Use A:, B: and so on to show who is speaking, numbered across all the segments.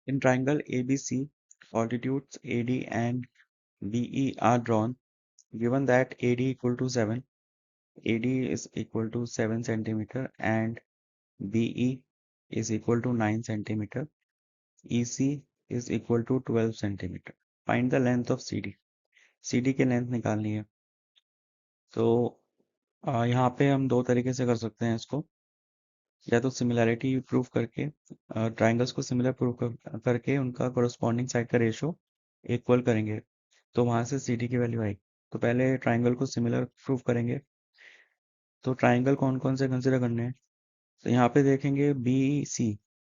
A: In triangle ABC, altitudes AD and BE are drawn. Given that AD equal to 7, AD is equal to 7 centimeter and BE is equal to 9 centimeter. EC is equal to 12 centimeter. Find the length of CD. CD की length निकालनी है। तो यहाँ पे हम दो तरीके से कर सकते हैं इसको। या तो सिमिलैरिटी प्रूव करके, ट्राइंगल्स को सिमिलर प्रूव करके उनका कोरस्पॉन्डिंग साइड का रेशो इक्वल करेंगे, तो वहां से CD की वैल्यू आएगी। तो पहले ट्राइंगल को सिमिलर प्रूव करेंगे। तो ट्राइंगल कौन कौन से कंसिडर करने हैं, तो यहाँ पे देखेंगे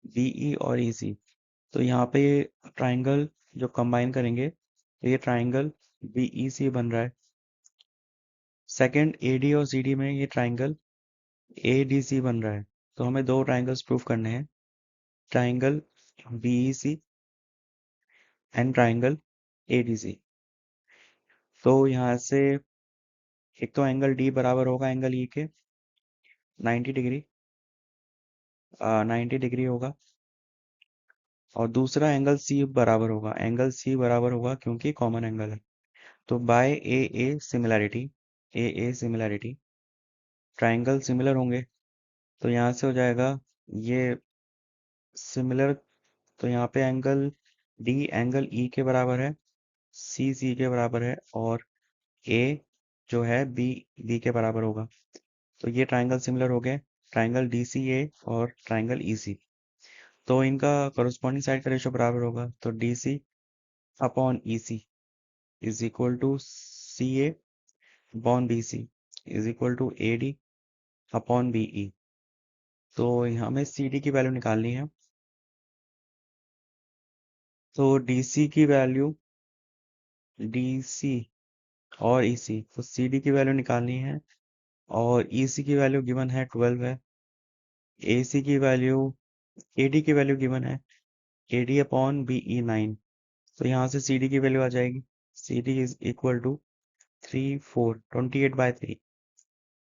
A: BE और EC। तो यहाँ पे ये ट्राइंगल जो कंबाइन करेंगे तो ये ट्राइंगल BEC बन रहा है। सेकंड, AD और CD में ये ट्राइंगल ADC बन रहा है। तो हमें दो ट्राइंगल्स प्रूव करने हैं, triangle BEC and triangle ADC। तो यहाँ से एक तो एंगल D बराबर होगा एंगल E के 90 डिग्री, 90 डिग्री होगा। और दूसरा एंगल C बराबर होगा क्योंकि कॉमन एंगल है। तो by A similarity triangle similar होंगे। तो यहाँ से हो जाएगा ये सिमिलर। तो यहाँ पे एंगल D एंगल E के बराबर है, C के बराबर है, और A जो है B के बराबर होगा। तो ये ट्राइंगल सिमिलर हो गए, ट्राइंगल DCA और ट्राइंगल EC। तो इनका corresponding साइड का रेशो बराबर होगा। तो DC upon EC is equal to CA upon BC is equal to AD upon BE। तो हमें CD की वैल्यू निकालनी है। तो DC की वैल्यू, DC और EC, तो CD की वैल्यू निकालनी है। और EC की वैल्यू गिवन है 12 है। AC की वैल्यू, AD की वैल्यू गिवन है AD अपॉन BE 9। तो यहाँ से CD की वैल्यू आ जाएगी, CD इज इक्वल टू 28/3।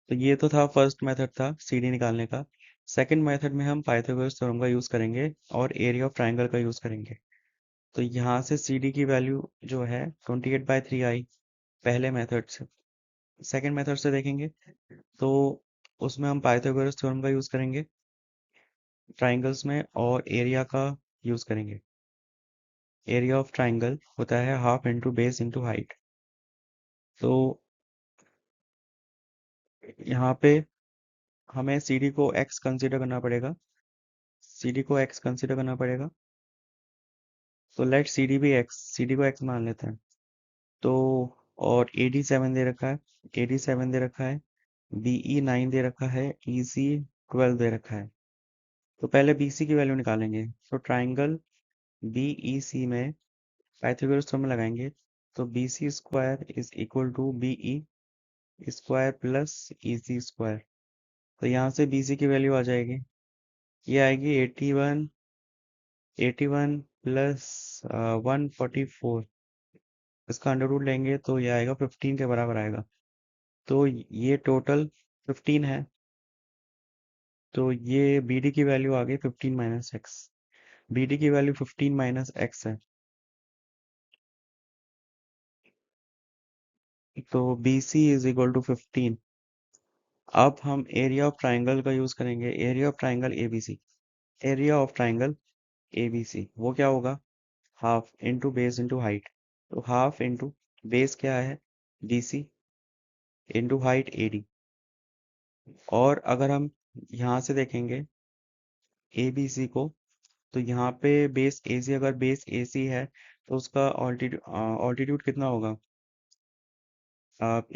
A: तो ये तो था फर्स्ट मेथड था CD निकालने का। सेकंड मेथड में हम पाइथागोरस थ्योरम का यूज करेंगे और एरिया ऑफ ट्राइंगल का यूज करेंगे। तो यहाँ से CD की वैल्यू जो है 28/3 आई पहले मेथड से। सेकंड मेथड से देखेंगे तो उसमें हम पाइथागोरस थ्योरम का यूज करेंगे ट्राइंगल्स में और एरिया का यूज करेंगे। एरिया ऑफ ट्राइंगल होता है half into base into height. तो यहाँ पे हमें CD को x कंसीडर करना पड़ेगा, CD को x कंसीडर करना पड़ेगा। तो लेट CD को x मान लेते हैं। तो और AD 7 दे रखा है, BE 9 दे रखा है, EC 12 दे रखा है। तो पहले BC की वैल्यू निकालेंगे। तो ट्राइंगल BEC में पाइथागोरस थ्योरम लगाएंगे। तो BC square is equal to BE square plus EC square. तो यहाँ से BC की वैल्यू आ जाएगी, ये आएगी 81 प्लस 144। इसका अंडर रूट लेंगे तो ये आएगा 15 के बराबर आएगा। तो ये टोटल 15 है। तो ये BD की वैल्यू आ गई 15 माइनस एक्स। BD की वैल्यू 15 माइनस एक्स है। तो BC इज इक्वल टू 15। अब हम एरिया ऑफ ट्राइंगल का यूज करेंगे, area of triangle ABC। Area of triangle ABC वो क्या होगा, half into base into height. तो हाफ इंटू बेस क्या है BC इंटू हाइट AD। और अगर हम यहाँ से देखेंगे ABC को, तो यहाँ पे बेस AC, अगर बेस AC है तो उसका ऑल्टीट्यूड कितना होगा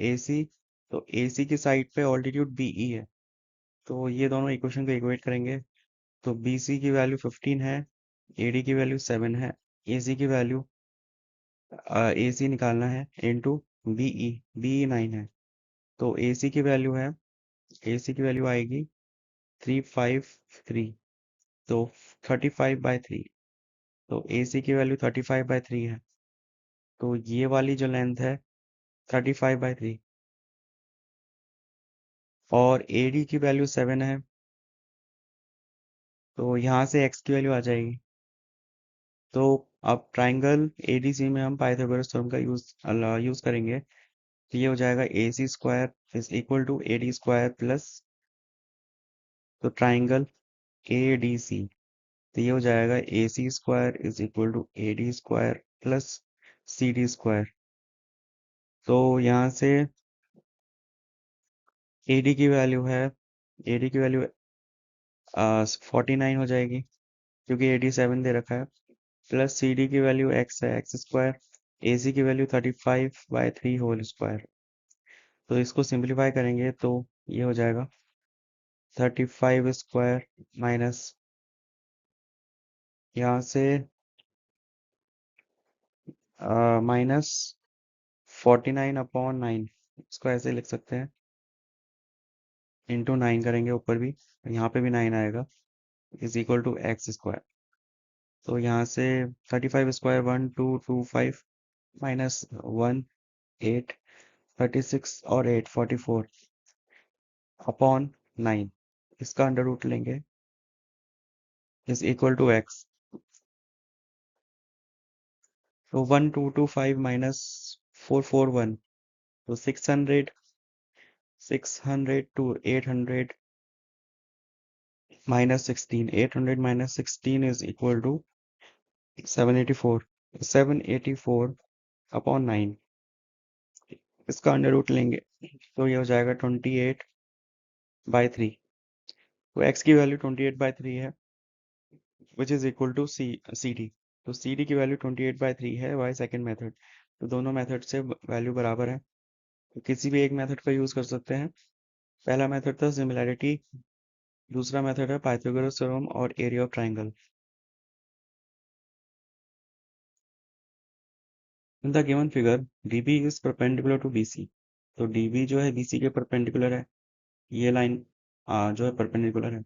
A: AC। तो AC की साइड पे ऑल्टीट्यूड BE है। तो ये दोनों इक्वेशन को इक्वेट करेंगे। तो BC की वैल्यू 15 है, AD की वैल्यू 7 है, AC की वैल्यू AC निकालना है इनटू BE 9 है। तो AC की वैल्यू है, AC की वैल्यू आएगी 353। तो 35/3। तो AC की वैल्यू 35/3 है। तो ये वाली जो लेंथ है 35/3, और AD की वैल्यू 7 है। तो यहाँ से x की वैल्यू आ जाएगी तो अब ट्राइंगल एडीसी में हम पाइथागोरस थ्योरम का यूज करेंगे। तो ये हो जाएगा A C square is equal to A D square plus, तो ट्राइंगल ए डी सी, तो ये हो जाएगा A C square is equal to A D square plus C D square. तो यहाँ से ए डी की वैल्यू है, ए डी की वैल्यू 49 हो जाएगी क्योंकि 87 दे रखा है, प्लस सी डी की वैल्यू एक्स है, एक्स स्क्वायर, ए सी की वैल्यू 35/3 होल स्क्वायर। तो इसको सिंप्लीफाई करेंगे तो ये हो जाएगा 35 स्क्वायर माइनस, यहाँ से माइनस 49/9, इसको ऐसे लिख सकते हैं, इंटू 9 करेंगे ऊपर भी, यहाँ पे भी 9 आएगा, is equal to x square. तो यहाँ से 35 स्क्वायर 1225 माइनस 8, 36 और 8 44 अपॉन 9, इसका अंडर रूट लेंगे, इज इक्वल टू एक्स। तो 1225 माइनस 441, तो 600 to 800 minus 16, 800 minus 16 is equal to 784, 784 upon 9, इसका अंडर रूट लेंगे तो ये हो जाएगा 28/3। तो x की वैल्यू 28/3 है, which is equal to C D. तो सी डी की वैल्यू 28/3 है बाय सेकेंड मेथड। तो दोनों मेथड से वैल्यू बराबर है, तो किसी भी एक मेथड का यूज कर सकते हैं। पहला मेथड था सिमिलैरिटी, दूसरा मेथड है पाइथागोरस थ्योरम और एरिया ऑफ ट्राइंगल। इन the given figure DB is perpendicular to BC. तो डीबी जो है बीसी के परपेंडिकुलर है, ये लाइन जो है परपेंडिकुलर है।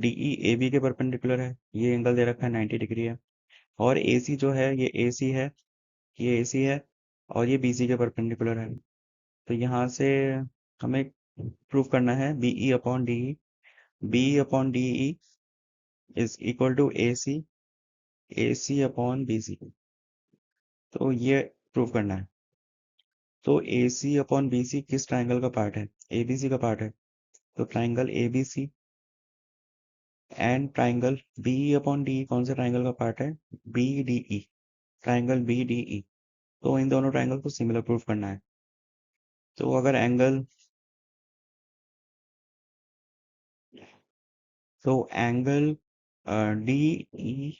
A: डीई ए बी के परपेंडिकुलर है, ये एंगल दे रखा है 90 डिग्री है। और ए सी जो है ये ए सी है, ये ए सी है, और ये बी सी के परपेंडिकुलर है। तो यहाँ से हमें प्रूव करना है BE upon DE, BE upon DE is equal to A C upon B C. तो ये प्रूव करना है। तो ए सी अपॉन बी सी किस ट्राइंगल का पार्ट है? ए बी सी का पार्ट है। तो triangle A B C and triangle B upon D कौन से ट्राइंगल का पार्ट है? B D E, triangle B D E. तो इन दोनों ट्राइंगल को सिमिलर प्रूफ करना है। तो अगर एंगल, तो angle D E,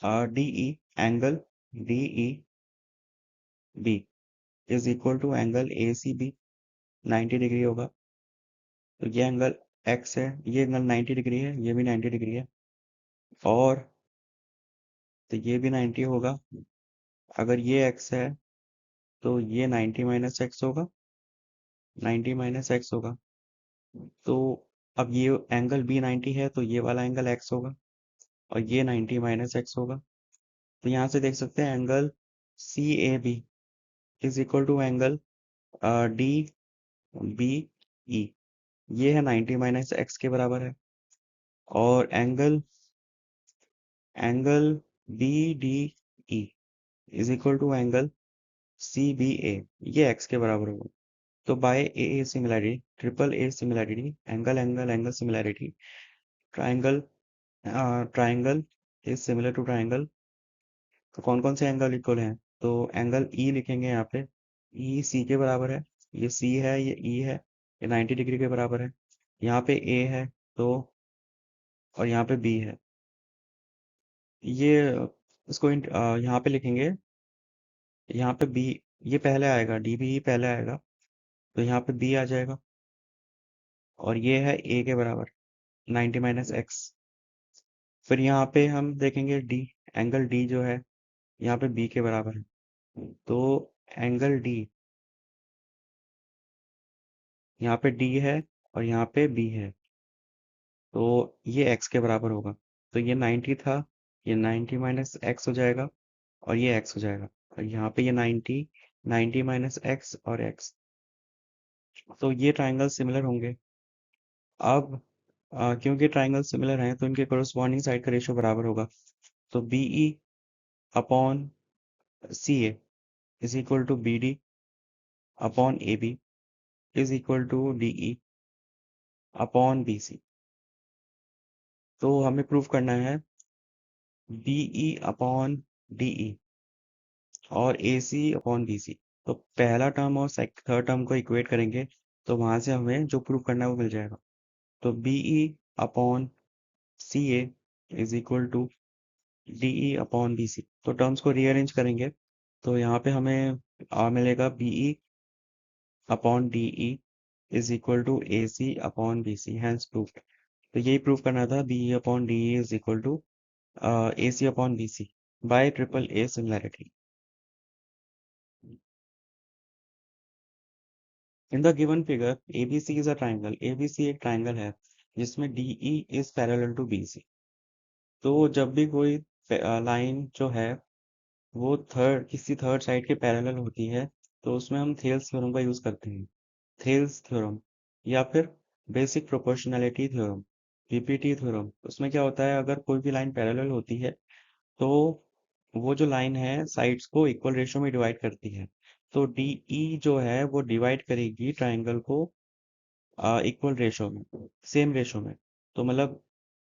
A: D E, angle D E B is equal to angle A C B 90 degree होगा। तो ये एंगल एक्स है, ये एंगल 90 डिग्री है, ये भी 90 डिग्री है, और तो ये भी 90 होगा। अगर ये एक्स है तो ये 90 माइनस एक्स होगा, 90 माइनस एक्स होगा। तो अब ये एंगल बी 90 है तो ये वाला एंगल एक्स होगा, और ये 90 माइनस एक्स होगा। तो यहाँ से देख सकते हैं angle C A B is equal to angle D B E, ये है 90 माइनस एक्स के बराबर है। और angle angle B D E is equal to angle C B A, ये एक्स के बराबर होगा। तो by A similarity, triple A similarity, angle angle angle similarity, triangle triangle is similar to triangle. तो कौन कौन से एंगल इक्वल हैं? तो एंगल ई लिखेंगे यहाँ पे, ई सी के बराबर है, ये सी है, ये ई है, ये 90 डिग्री के बराबर है। यहाँ पे ए है, तो और यहाँ पे बी है, ये इसको यहाँ पे लिखेंगे, यहाँ पे बी, ये पहले आएगा, डी बी पहले आएगा, तो यहाँ पे बी आ जाएगा, और ये है ए के बराबर 90 माइनस एक्स। फिर यहाँ पे हम देखेंगे डी, एंगल डी जो है यहाँ पे बी के बराबर है। तो एंगल डी, यहाँ पे डी है और यहाँ पे बी है, तो ये एक्स के बराबर होगा। तो ये 90 था, ये 90 माइनस एक्स हो जाएगा, और ये एक्स हो जाएगा, और यहाँ पे ये 90, 90 माइनस एक्स और एक्स। तो ये ट्राइंगल सिमिलर होंगे। अब क्योंकि ट्राइंगल सिमिलर हैं तो इनके कोरस्पॉन्डिंग साइड का रेशियो बराबर होगा। तो B E upon C A is equal to B D upon A B is equal to D E upon B C. तो हमें प्रूव करना है B E upon D E और A C upon B C. तो पहला term और third term को equate करेंगे तो वहां से हमें जो प्रूव करना है वो मिल जाएगा। तो B E upon C A is equal to D E upon B C. तो टर्म्स को रीअरेंज करेंगे तो यहाँ पे हमें मिलेगा B E upon D E is equal to A C upon B C, hence proved. तो यही प्रूव करना था, B E upon D E is equal to A C upon B C by triple A similarity. In the given figure, ABC is a triangle. ABC एक triangle है जिसमें DE is parallel to BC। तो जब भी कोई line जो है वो किसी थर्ड साइड के पैरेलल होती है तो उसमें हम थेल्स थ्योरम का यूज करते हैं। थेल्स थ्योरम या फिर basic proportionality theorem, PPT theorem. उसमें क्या होता है, अगर कोई भी लाइन पैरेलल होती है तो वो जो लाइन है साइड्स को इक्वल रेशियो में डिवाइड करती है। तो DE जो है वो डिवाइड करेगी ट्राइंगल को इक्वल रेशो में, सेम रेशो में। तो मतलब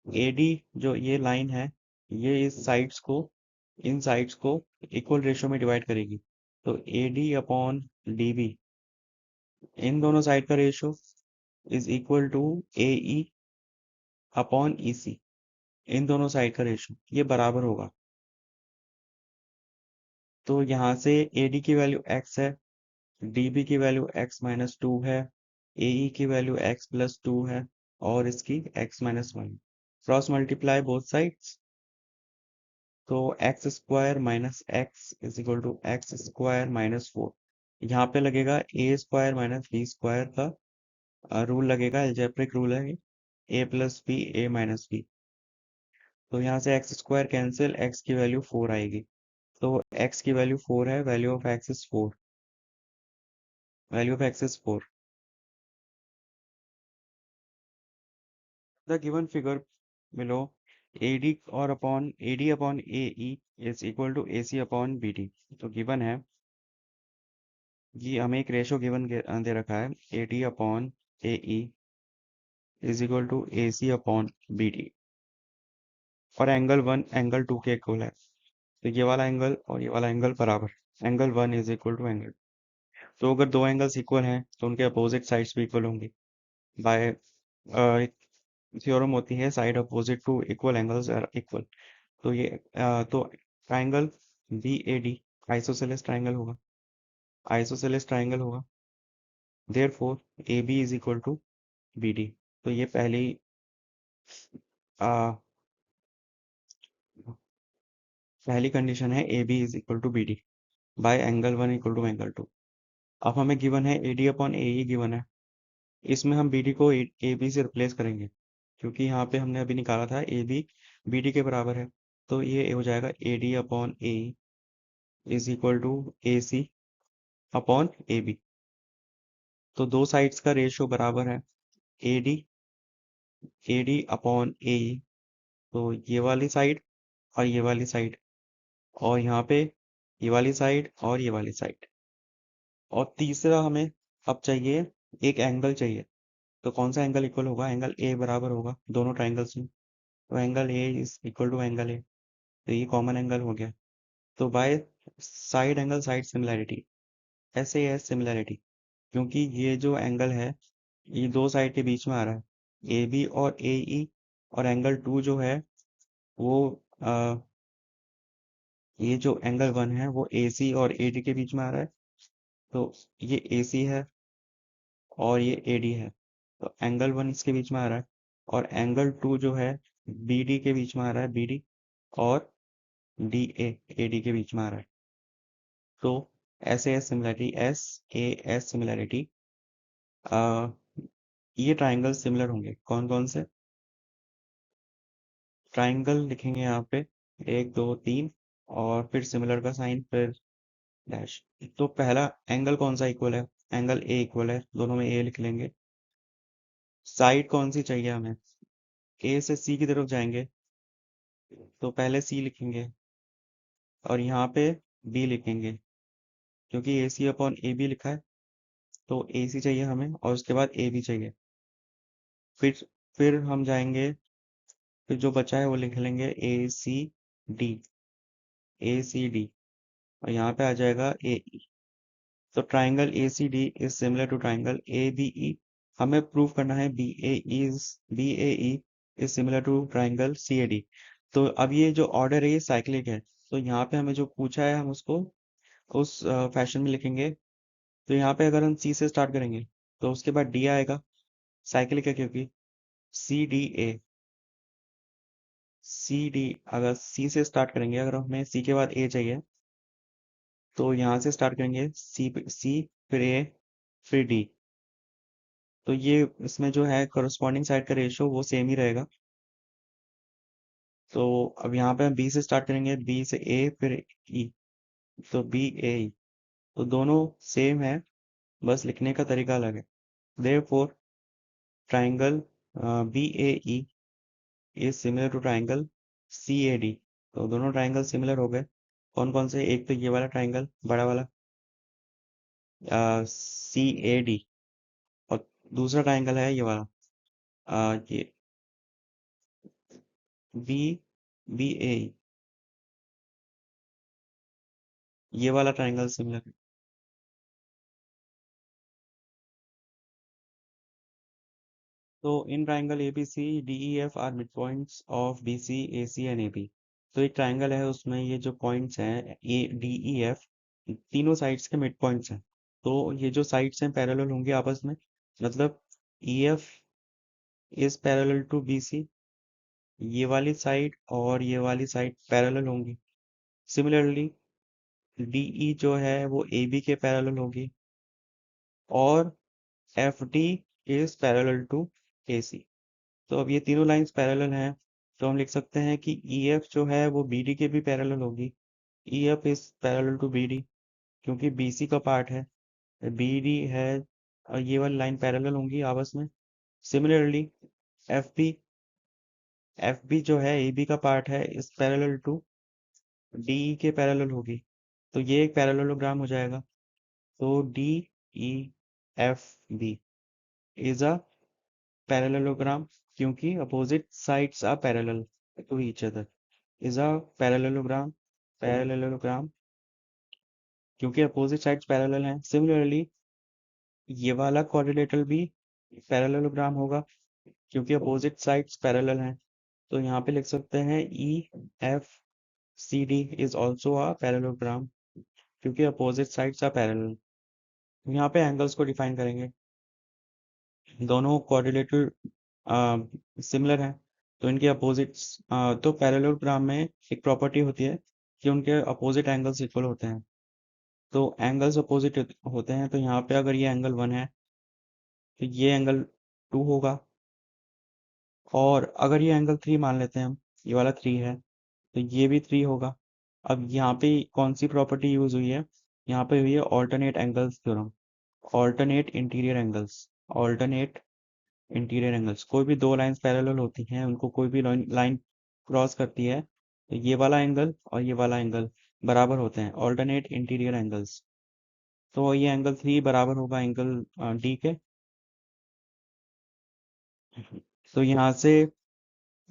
A: एडी जो ये लाइन है ये इन साइड्स को इक्वल रेशो में डिवाइड करेगी। तो एडी अपॉन डीबी इन दोनों साइड का ratio is equal to A E upon E C, इन दोनों साइड का रेशो ये बराबर होगा। तो यहाँ से एडी की वैल्यू x है, डीबी की वैल्यू x-2 है, एई की वैल्यू x+2 है और इसकी x-1। Cross multiply both sides. तो x square minus x is equal to x² - 4। यहाँ पे लगेगा a² - b² का रूल लगेगा, एल्जेब्रिक रूल है a + b a - b। तो यहाँ से x² कैंसिल, x की वैल्यू 4 आएगी। तो x की वैल्यू 4 है, value of x is 4, value of x is 4। The given figure below AD upon AE is equal to AC upon BD। तो given है कि हमें एक रेशो गिवन दे रखा है AD upon AE is equal to AC upon BD और angle 1 angle 2 के equal है। तो ये वाला एंगल और ये वाला एंगल बराबर, angle 1 is equal to angle. तो अगर दो एंगल्स इक्वल हैं तो उनके अपोजिट साइड्स भी इक्वल होंगी। बाय थ्योरम होती है side opposite to equal angles are equal. तो तो ट्राइंगल BAD आइसोसेलेस ट्राइंगल होगा, आइसोसेलेस ट्राइंगल होगा। Therefore AB is equal to BD। तो ये पहली कंडीशन है AB is equal to BD by angle 1 equal to angle 2। अब हमें गिवन है AD अपॉन AE गिवन है, इसमें हम BD को AB से रिप्लेस करेंगे क्योंकि यहाँ पे हमने अभी निकाला था AB BD के बराबर है। तो ये हो जाएगा AD upon AE is equal to AC upon AB। तो दो साइड्स का रेशियो बराबर है AD अपॉन AE। तो ये वाली साइड और ये वाली साइड और यहाँ पे ये वाली साइड और ये वाली साइड। और तीसरा हमें अब चाहिए, एक एंगल चाहिए। तो कौन सा एंगल इक्वल होगा, एंगल ए बराबर होगा दोनों ट्राइंगल्स में। तो angle A is equal to angle A. तो ये कॉमन एंगल हो गया। तो by side angle side similarity, SAS similarity, क्योंकि ये जो एंगल है ये दो साइड के बीच में आ रहा है, AB और AE। और एंगल 2 जो है वो ये जो एंगल 1 है वो AC और AD के बीच में आ रहा है। तो ये AC है और ये AD है। तो एंगल 1 इसके बीच में आ रहा है और एंगल 2 जो है BD के बीच में आ रहा है, BD और DA AD के बीच में आ रहा है। तो SAS सिमिलरिटी, SAS सिमिलरिटी, ये ट्राइंगल सिमिलर होंगे कौन कौन से। ट्राइंगल लिखेंगे यहाँ पे 1 2 3 और फिर सिमिलर का साइन फिर डैश। तो पहला एंगल कौन सा इक्वल है, एंगल A इक्वल है, दोनों में A लिख लेंगे। साइड कौन सी चाहिए हमें, ए से सी की तरफ जाएंगे तो पहले सी लिखेंगे और यहाँ पे बी लिखेंगे, क्योंकि ए सी अपॉन ए बी लिखा है तो ए सी चाहिए हमें और उसके बाद ए बी चाहिए। फिर फिर हम जाएंगे, फिर जो बचा है वो लिख लेंगे डी, ए सी डी, और यहाँ पे आ जाएगा ए। तो triangle A C D is similar to triangle A B E. हमें प्रूव करना है B A E is similar to triangle C A D. तो अब ये जो ऑर्डर है ये साइक्लिक है, तो यहाँ पे हमें जो पूछा है हम उसको उस फैशन में लिखेंगे। तो यहाँ पे अगर हम सी से स्टार्ट करेंगे तो उसके बाद डी आएगा, साइक्लिक है क्योंकि C D A, C D. अगर सी से स्टार्ट करेंगे, अगर हमें सी के बाद ए चाहिए तो यहाँ से स्टार्ट करेंगे, सी फिर ए फिर डी। तो ये इसमें जो है करस्पॉन्डिंग साइड का रेशियो वो सेम ही रहेगा। तो अब यहाँ पे हम बी से स्टार्ट करेंगे, बी से ए फिर ई, तो बी ए ई। तो दोनों सेम है, बस लिखने का तरीका अलग है। Therefore triangle B A E is similar to triangle C A D. तो दोनों ट्राइंगल सिमिलर हो गए। कौन कौन से? एक तो ये वाला ट्राइंगल बड़ा वाला सी ए डी, और दूसरा ट्राइंगल है ये वाला ये बी बी ए, ये वाला ट्राइंगल सिमिलर है। तो in triangle A B C D E F are mid points of B C A C and A B. तो एक ट्राइंगल है, उसमें ये जो पॉइंट्स हैं ए डी ई एफ, तीनों साइड्स के मिड पॉइंट्स हैं। तो ये जो साइड्स हैं पैरेलल होंगे आपस में, मतलब E F is parallel to B C, ये वाली साइड और ये वाली साइड पैरेलल होंगी। सिमिलरली डी ई जो है वो ए बी के पैरेलल होगी, और F D is parallel to A C. तो अब ये तीनों लाइंस पैरेलल हैं, तो हम लिख सकते हैं कि ई एफ जो है वो बी डी के भी पैरेलल होगी। E F is parallel to B D, क्योंकि बी सी का पार्ट है, बी डी है, और ये वाली लाइन पैरेलल होंगी आपस में। Similarly F B, F B जो है ए बी का पार्ट है, is parallel to D E के पैरेलल होगी। तो ये एक पैरेललोग्राम हो जाएगा। तो D E F B is a parallelogram, क्योंकि opposite sides are parallel to each other, is a parallelogram, parallelogram क्योंकि अपोजिट साइड्स पैरेलल हैं। सिमिलरली ये वाला क्वाड्रिलेटरल भी पैरेललोग्राम होगा, क्योंकि अपोजिट साइड्स पैरेलल हैं। तो यहाँ पे लिख सकते हैं E F C D is also a parallelogram, क्योंकि अपोजिट साइड्स आर पैरेलल। यहाँ पे एंगल्स को डिफाइन करेंगे। दोनों क्वाड्रिलेटरल सिमिलर हैं, तो इनके अपोजिट्स, तो पैरेललोग्राम में एक प्रॉपर्टी होती है कि उनके अपोजिट एंगल्स इक्वल होते हैं। तो एंगल्स अपोजिट होते हैं, तो यहाँ पे अगर ये एंगल 1 है तो ये एंगल 2 होगा, और अगर ये एंगल 3 मान लेते हैं हम, ये वाला 3 है तो ये भी 3 होगा। अब यहाँ पे कौन सी प्रॉपर्टी यूज हुई है? यहाँ पे हुई है alternate angles theorem, alternate interior angles, alternate interior angles. कोई भी दो लाइंस पैरेलल होती हैं, उनको कोई भी लाइन क्रॉस करती है तो ये वाला एंगल और ये वाला एंगल बराबर होते हैं, ऑल्टरनेट इंटीरियर एंगल्स। तो ये एंगल 3 बराबर होगा एंगल डी के। तो यहाँ से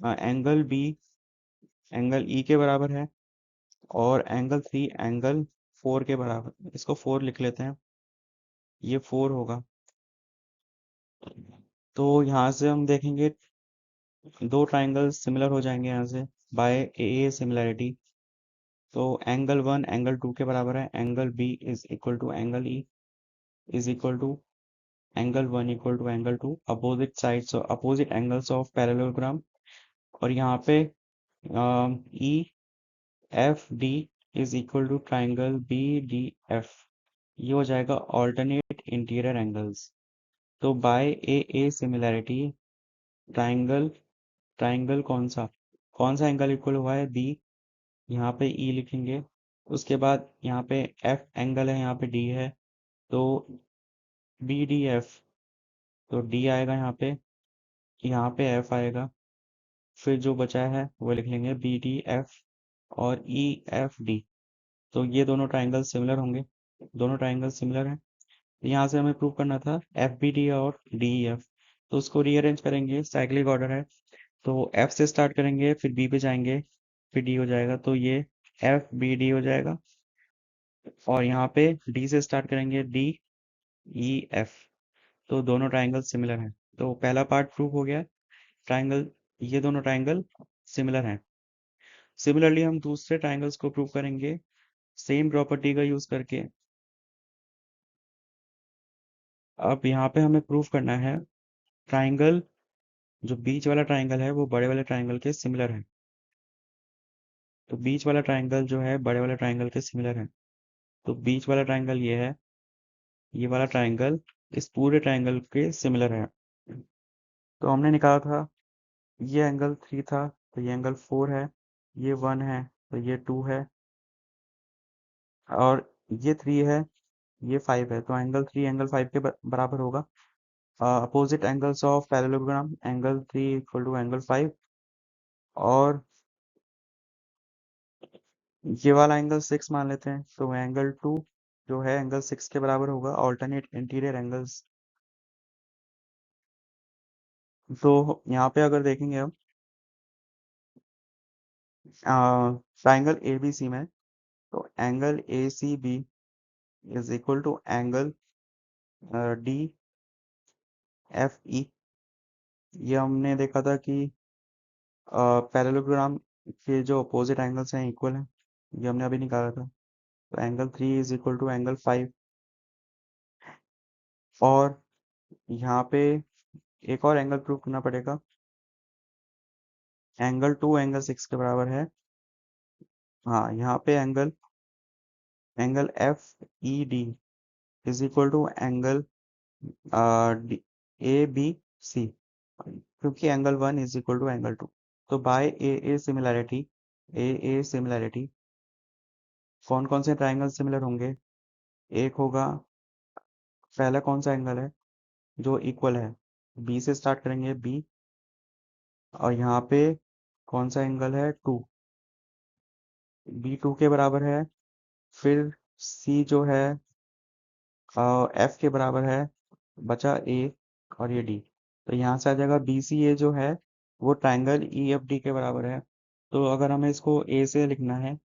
A: एंगल बी एंगल ई के बराबर है, और एंगल 3 एंगल 4 के बराबर, इसको 4 लिख लेते हैं, ये 4 होगा। तो यहाँ से हम देखेंगे दो ट्राइंगल सिमिलर हो जाएंगे यहाँ से बाय ए सिमिलैरिटी। तो एंगल 1 एंगल 2 के बराबर है, angle B is equal to angle E is equal to angle 1 equal to angle 2, opposite sides opposite angles of parallelogram. और यहाँ पे E F D is equal to triangle B D F, ये हो जाएगा alternate interior angles. तो by A similarity triangle, triangle कौन सा angle equal हुआ है? बी, यहाँ पे ई लिखेंगे। उसके बाद यहाँ पे एफ एंगल है, यहाँ पे डी है, तो बी डी एफ, तो डी आएगा यहाँ पे एफ आएगा, फिर जो बचा है वो लिख लेंगे बी डी एफ और ई एफ डी। तो ये दोनों ट्राइंगल सिमिलर होंगे, दोनों ट्राइंगल सिमिलर हैं। यहाँ से हमें प्रूव करना था एफ बी डी और डी ई एफ। तो उसको रीअरेंज करेंगे, साइक्लिक ऑर्डर है, तो एफ से स्टार्ट करेंगे, फिर बी पे जाएंगे, फिर डी हो जाएगा, तो ये एफ बी डी हो जाएगा। और यहाँ पे डी से स्टार्ट करेंगे, डी ई एफ। तो दोनों ट्राइंगल सिमिलर हैं, तो पहला पार्ट प्रूव हो गया। ट्राइंगल, ये दोनों ट्राइंगल सिमिलर हैं। सिमिलरली हम दूसरे ट्राइंगल्स को प्रूव करेंगे सेम प्रॉपर्टी का यूज करके। अब यहाँ पे हमें प्रूव करना है ट्राइंगल, जो बीच वाला ट्राइंगल है वो बड़े वाले ट्राइंगल के सिमिलर है। तो बीच वाला ट्राइंगल जो है बड़े वाले ट्राइंगल के सिमिलर है। तो बीच वाला ट्राइंगल ये है, ये वाला ट्राइंगल इस पूरे ट्राइंगल के सिमिलर है। तो हमने निकाला था, ये एंगल 3 था, तो ये एंगल 4 है, ये 1 है, तो ये 2 है, और ये 3 है, ये 5 है, तो एंगल 3 एंगल 5 के बराबर होगा। Opposite angles of parallelogram, angle 3 equal to angle 5, और ये वाला एंगल 6 मान लेते हैं, तो एंगल 2 जो है एंगल 6 के बराबर होगा। ऑल्टरनेट इंटीरियर एंगल्स, तो यहाँ पे अगर देखेंगे हम ट्राइंगल ए बी सी में, तो angle A C B is equal to angle D F E. ये हमने देखा था कि पैरेललोग्राम के जो अपोजिट एंगल्स हैं इक्वल हैं, ये हमने अभी निकाला था। तो angle 3 is equal to angle 5। और यहाँ पे एक और एंगल प्रूव करना पड़ेगा, एंगल 2 एंगल 6 के बराबर है। हाँ, यहाँ पे angle angle F E D is equal to angle A B C, क्योंकि angle 1 is equal to angle 2। तो बाय ए ए सिमिलैरिटी कौन कौन से ट्राइंगल सिमिलर होंगे? एक होगा, पहला कौन सा एंगल है जो इक्वल है, बी से स्टार्ट करेंगे, बी, और यहाँ पे कौन सा एंगल है, 2, बी 2 के बराबर है। फिर सी जो है एफ के बराबर है, बचा ए, और ये डी। तो यहाँ से आ जाएगा बी सी ए जो है वो ट्राइंगल ई एफ डी के बराबर है। तो अगर हमें इसको ए से लिखना है,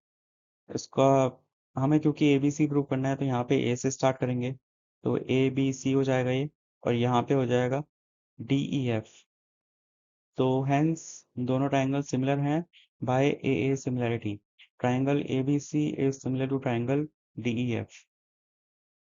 A: इसका हमें क्योंकि ए बी सी प्रूव करना है, तो यहाँ पे ए से स्टार्ट करेंगे, तो ए बी सी हो जाएगा ये, और यहाँ पे हो जाएगा डी ई एफ। तो हेंस दोनों ट्राइंगल सिमिलर हैं by A A similarity. Triangle A B C is similar to triangle D E F.